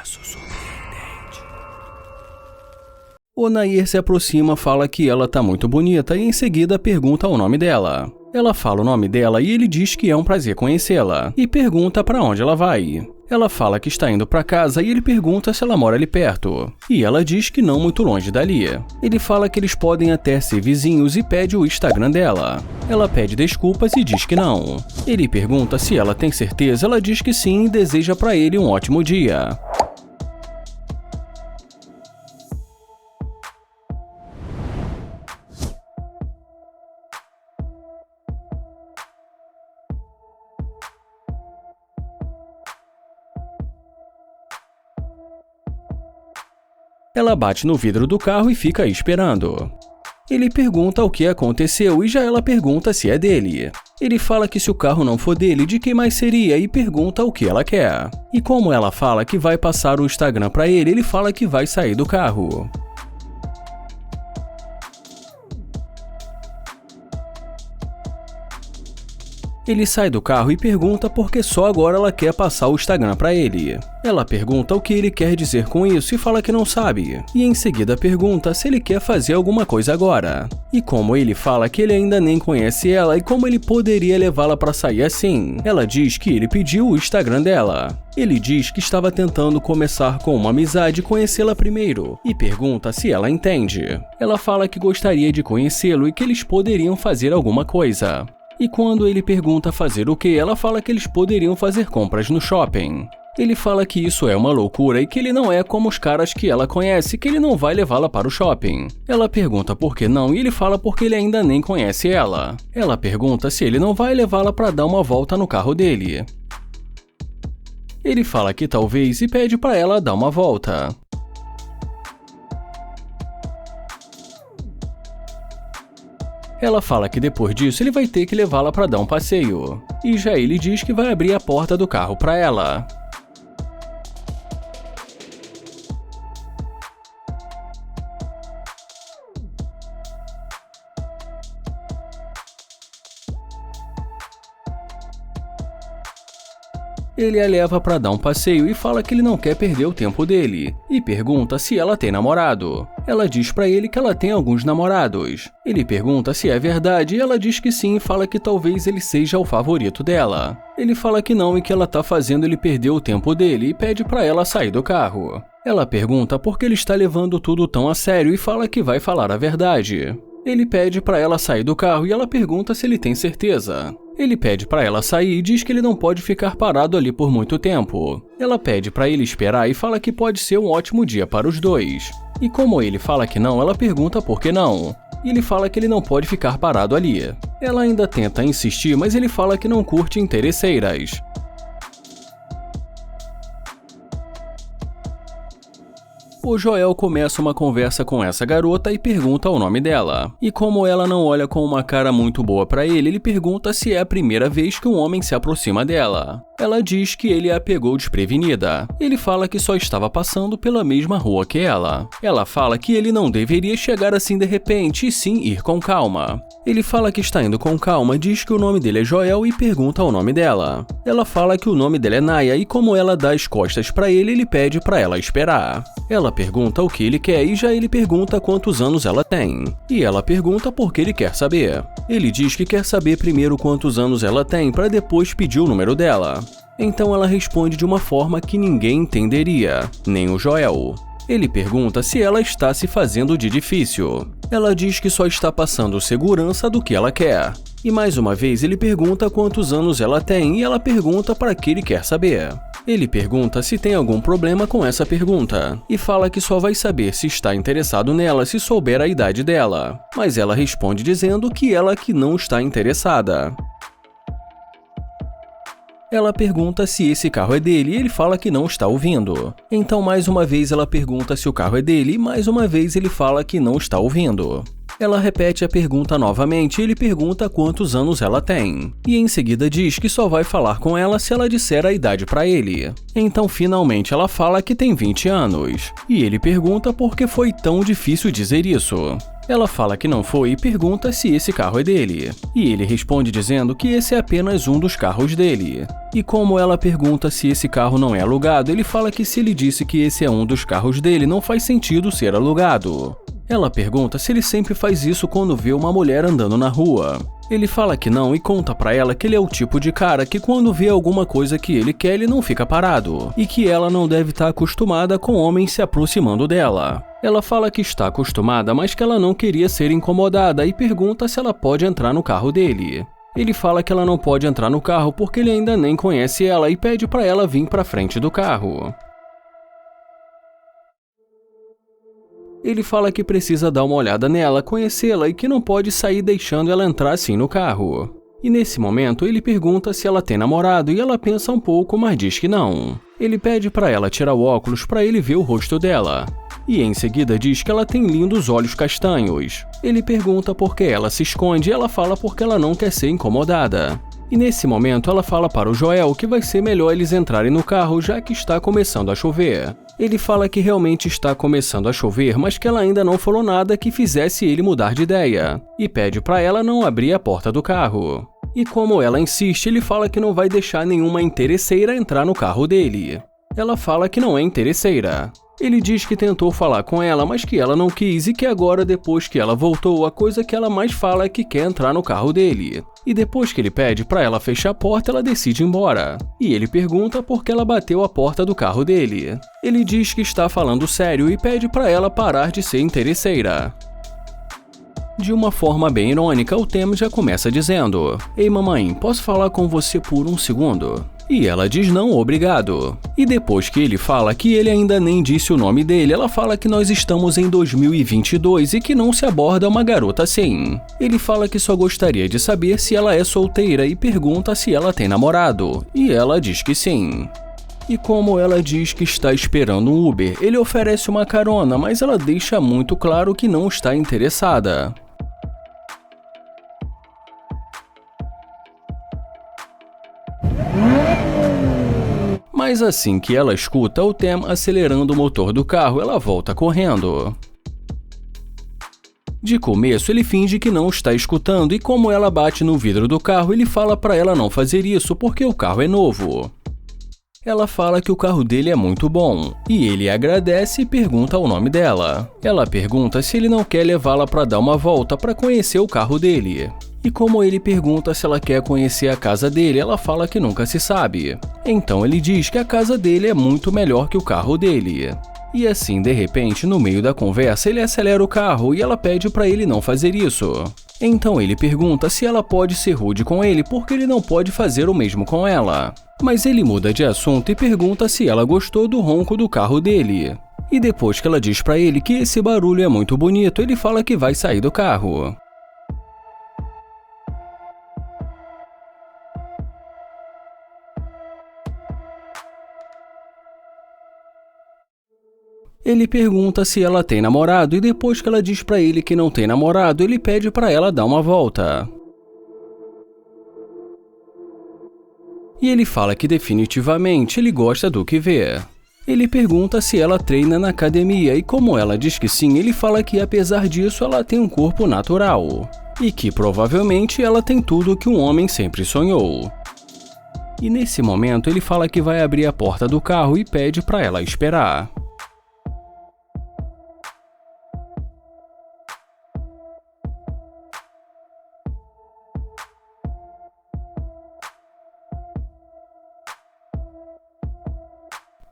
Caso surpreendente. O Nair se aproxima, fala que ela tá muito bonita e em seguida pergunta o nome dela. Ela fala o nome dela e ele diz que é um prazer conhecê-la e pergunta para onde ela vai. Ela fala que está indo para casa e ele pergunta se ela mora ali perto. E ela diz que não muito longe dali. Ele fala que eles podem até ser vizinhos e pede o Instagram dela. Ela pede desculpas e diz que não. Ele pergunta se ela tem certeza, ela diz que sim e deseja para ele um ótimo dia. Ela bate no vidro do carro e fica aí esperando. Ele pergunta o que aconteceu e já ela pergunta se é dele. Ele fala que se o carro não for dele, de quem mais seria e pergunta o que ela quer. E como ela fala que vai passar o Instagram para ele, ele fala que vai sair do carro. Ele sai do carro e pergunta por que só agora ela quer passar o Instagram para ele. Ela pergunta o que ele quer dizer com isso e fala que não sabe. E em seguida pergunta se ele quer fazer alguma coisa agora. E como ele fala que ele ainda nem conhece ela e como ele poderia levá-la para sair assim, ela diz que ele pediu o Instagram dela. Ele diz que estava tentando começar com uma amizade e conhecê-la primeiro, e pergunta se ela entende. Ela fala que gostaria de conhecê-lo e que eles poderiam fazer alguma coisa. E quando ele pergunta fazer o que, ela fala que eles poderiam fazer compras no shopping. Ele fala que isso é uma loucura e que ele não é como os caras que ela conhece, que ele não vai levá-la para o shopping. Ela pergunta por que não e ele fala porque ele ainda nem conhece ela. Ela pergunta se ele não vai levá-la para dar uma volta no carro dele. Ele fala que talvez e pede para ela dar uma volta. Ela fala que depois disso ele vai ter que levá-la para dar um passeio. E já ele diz que vai abrir a porta do carro para ela. Ele a leva para dar um passeio e fala que ele não quer perder o tempo dele, e pergunta se ela tem namorado. Ela diz para ele que ela tem alguns namorados. Ele pergunta se é verdade e ela diz que sim e fala que talvez ele seja o favorito dela. Ele fala que não e que ela tá fazendo ele perder o tempo dele e pede para ela sair do carro. Ela pergunta por que ele está levando tudo tão a sério e fala que vai falar a verdade. Ele pede para ela sair do carro e ela pergunta se ele tem certeza. Ele pede para ela sair e diz que ele não pode ficar parado ali por muito tempo. Ela pede para ele esperar e fala que pode ser um ótimo dia para os dois. E como ele fala que não, ela pergunta por que não. E ele fala que ele não pode ficar parado ali. Ela ainda tenta insistir, mas ele fala que não curte interesseiras. O Joel começa uma conversa com essa garota e pergunta o nome dela. E como ela não olha com uma cara muito boa pra ele, ele pergunta se é a primeira vez que um homem se aproxima dela. Ela diz que ele a pegou desprevenida. Ele fala que só estava passando pela mesma rua que ela. Ela fala que ele não deveria chegar assim de repente e sim ir com calma. Ele fala que está indo com calma, diz que o nome dele é Joel e pergunta o nome dela. Ela fala que o nome dela é Naya e como ela dá as costas pra ele, ele pede pra ela esperar. Ela pergunta o que ele quer e já ele pergunta quantos anos ela tem. E ela pergunta por que ele quer saber. Ele diz que quer saber primeiro quantos anos ela tem para depois pedir o número dela. Então ela responde de uma forma que ninguém entenderia, nem o Joel. Ele pergunta se ela está se fazendo de difícil. Ela diz que só está passando segurança do que ela quer. E mais uma vez ele pergunta quantos anos ela tem e ela pergunta para que ele quer saber. Ele pergunta se tem algum problema com essa pergunta e fala que só vai saber se está interessado nela se souber a idade dela. Mas ela responde dizendo que ela que não está interessada. Ela pergunta se esse carro é dele e ele fala que não está ouvindo. Então mais uma vez ela pergunta se o carro é dele e mais uma vez ele fala que não está ouvindo. Ela repete a pergunta novamente e ele pergunta quantos anos ela tem. E em seguida diz que só vai falar com ela se ela disser a idade para ele. Então finalmente ela fala que tem 20 anos. E ele pergunta por que foi tão difícil dizer isso. Ela fala que não foi e pergunta se esse carro é dele. E ele responde dizendo que esse é apenas um dos carros dele. E como ela pergunta se esse carro não é alugado, ele fala que se ele disse que esse é um dos carros dele, não faz sentido ser alugado. Ela pergunta se ele sempre faz isso quando vê uma mulher andando na rua. Ele fala que não e conta pra ela que ele é o tipo de cara que quando vê alguma coisa que ele quer, ele não fica parado. E que ela não deve estar acostumada com homens se aproximando dela. Ela fala que está acostumada, mas que ela não queria ser incomodada e pergunta se ela pode entrar no carro dele. Ele fala que ela não pode entrar no carro porque ele ainda nem conhece ela e pede pra ela vir pra frente do carro. Ele fala que precisa dar uma olhada nela, conhecê-la e que não pode sair deixando ela entrar assim no carro. E nesse momento ele pergunta se ela tem namorado e ela pensa um pouco, mas diz que não. Ele pede para ela tirar o óculos para ele ver o rosto dela. E em seguida diz que ela tem lindos olhos castanhos. Ele pergunta por que ela se esconde e ela fala porque ela não quer ser incomodada. E nesse momento ela fala para o Joel que vai ser melhor eles entrarem no carro já que está começando a chover. Ele fala que realmente está começando a chover, mas que ela ainda não falou nada que fizesse ele mudar de ideia. E pede para ela não abrir a porta do carro. E como ela insiste, ele fala que não vai deixar nenhuma interesseira entrar no carro dele. Ela fala que não é interesseira. Ele diz que tentou falar com ela, mas que ela não quis e que agora, depois que ela voltou, a coisa que ela mais fala é que quer entrar no carro dele. E depois que ele pede para ela fechar a porta, ela decide ir embora. E ele pergunta por que ela bateu a porta do carro dele. Ele diz que está falando sério e pede para ela parar de ser interesseira. De uma forma bem irônica, o Tem já começa dizendo: "Ei mamãe, posso falar com você por um segundo?" E ela diz não, obrigado. E depois que ele fala que ele ainda nem disse o nome dele, ela fala que nós estamos em 2022 e que não se aborda uma garota assim. Ele fala que só gostaria de saber se ela é solteira e pergunta se ela tem namorado. E ela diz que sim. E como ela diz que está esperando um Uber, ele oferece uma carona, mas ela deixa muito claro que não está interessada. Mas assim que ela escuta o Tem acelerando o motor do carro, ela volta correndo. De começo, ele finge que não está escutando e como ela bate no vidro do carro, ele fala para ela não fazer isso porque o carro é novo. Ela fala que o carro dele é muito bom, e ele agradece e pergunta o nome dela. Ela pergunta se ele não quer levá-la para dar uma volta para conhecer o carro dele. E como ele pergunta se ela quer conhecer a casa dele, ela fala que nunca se sabe. Então ele diz que a casa dele é muito melhor que o carro dele. E assim, de repente, no meio da conversa, ele acelera o carro e ela pede para ele não fazer isso. Então ele pergunta se ela pode ser rude com ele porque ele não pode fazer o mesmo com ela. Mas ele muda de assunto e pergunta se ela gostou do ronco do carro dele. E depois que ela diz para ele que esse barulho é muito bonito, ele fala que vai sair do carro. Ele pergunta se ela tem namorado e depois que ela diz pra ele que não tem namorado, ele pede pra ela dar uma volta. E ele fala que definitivamente ele gosta do que vê. Ele pergunta se ela treina na academia e como ela diz que sim, ele fala que apesar disso ela tem um corpo natural. E que provavelmente ela tem tudo que um homem sempre sonhou. E nesse momento ele fala que vai abrir a porta do carro e pede pra ela esperar.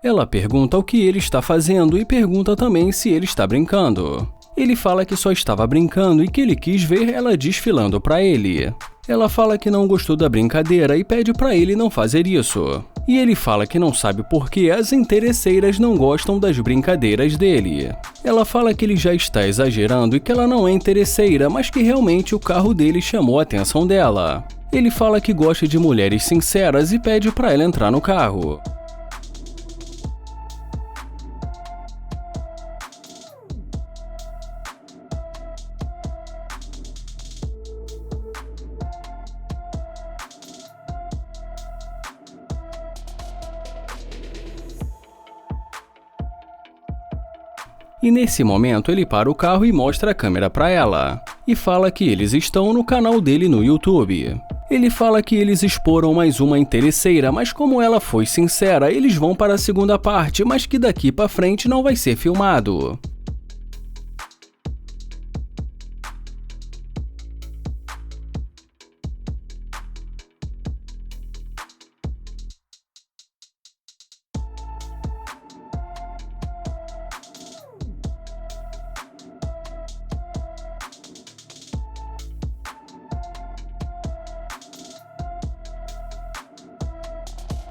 Ela pergunta o que ele está fazendo e pergunta também se ele está brincando. Ele fala que só estava brincando e que ele quis ver ela desfilando para ele. Ela fala que não gostou da brincadeira e pede para ele não fazer isso. E ele fala que não sabe por que as interesseiras não gostam das brincadeiras dele. Ela fala que ele já está exagerando e que ela não é interesseira, mas que realmente o carro dele chamou a atenção dela. Ele fala que gosta de mulheres sinceras e pede para ela entrar no carro. E nesse momento ele para o carro e mostra a câmera para ela. E fala que eles estão no canal dele no YouTube. Ele fala que eles exporam mais uma interesseira, mas como ela foi sincera, eles vão para a segunda parte, mas que daqui para frente não vai ser filmado.